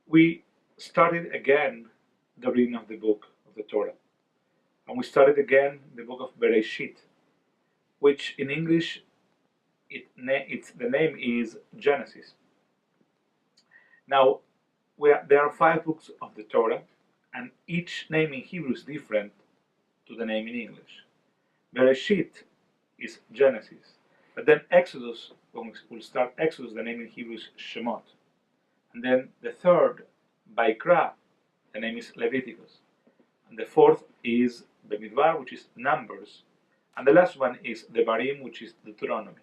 we started again the reading of the book of the Torah. And we started again the book of Bereshit, which in English the name is Genesis. Now, there are 5 books of the Torah, and each name in Hebrew is different to the name in English. Bereshit is Genesis, but then Exodus, when we'll start Exodus, the name in Hebrew is Shemot. And then the third, Vaikra, the name is Leviticus. And the fourth is Bemidbar, which is Numbers. And the last one is Devarim, which is Deuteronomy.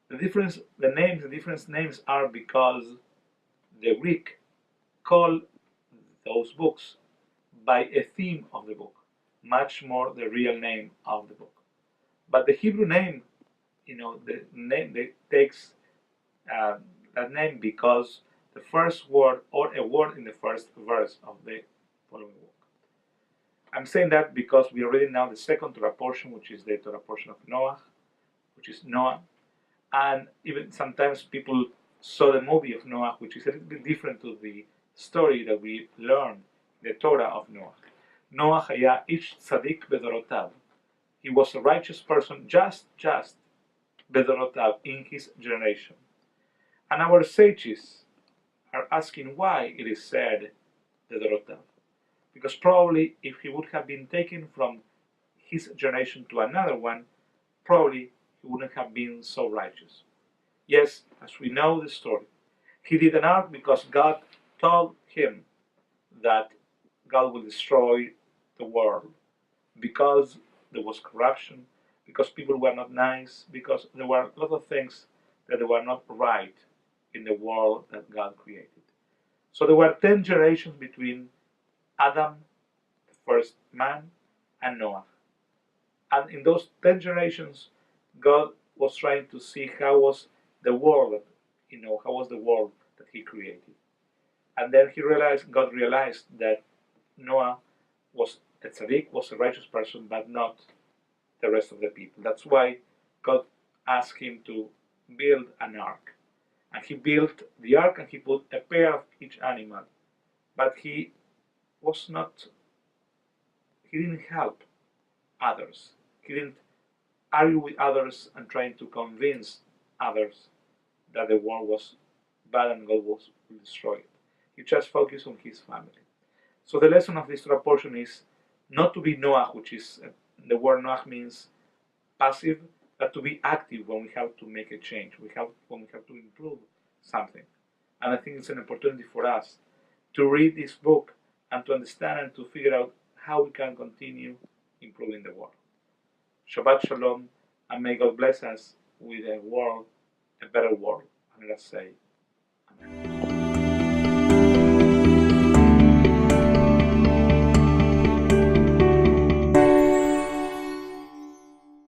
The different names are because the Greek call those books by a theme of the book, much more the real name of the book. But the Hebrew name, the name takes that name because the first word or a word in the first verse of the following book. I'm saying that because we are reading now the second Torah portion, which is the Torah portion of Noach, which is Noah. And even sometimes people saw the movie of Noach, which is a little bit different to the story that we learn in the Torah of Noach. Noach haya ish tzadik bedorotav. He was a righteous person, just bedorotav, in his generation. And our sages are asking why it is said bedorotav. Because probably if he would have been taken from his generation to another one, probably he wouldn't have been so righteous. Yes, as we know the story, he did an ark because God told him that God will destroy the world, because there was corruption, because people were not nice, because there were a lot of things that were not right in the world that God created. So there were 10 generations between Adam, the first man, and Noah. And in those 10 generations, God was trying to see how was the world, how was the world that he created. And then God realized that Noah was a tzaddik, was a righteous person, but not the rest of the people. That's why God asked him to build an ark. And he built the ark and he put a pair of each animal. But he didn't help others. He didn't argue with others and trying to convince others that the world was bad and God was destroyed. He just focused on his family. So the lesson of this Torah portion is not to be Noach, which is, the word Noach means passive, but to be active when we have to make a change, when we have to improve something. And I think it's an opportunity for us to read this book and to understand and to figure out how we can continue improving the world. Shabbat Shalom, and may God bless us with a better world. And let's say, Amen.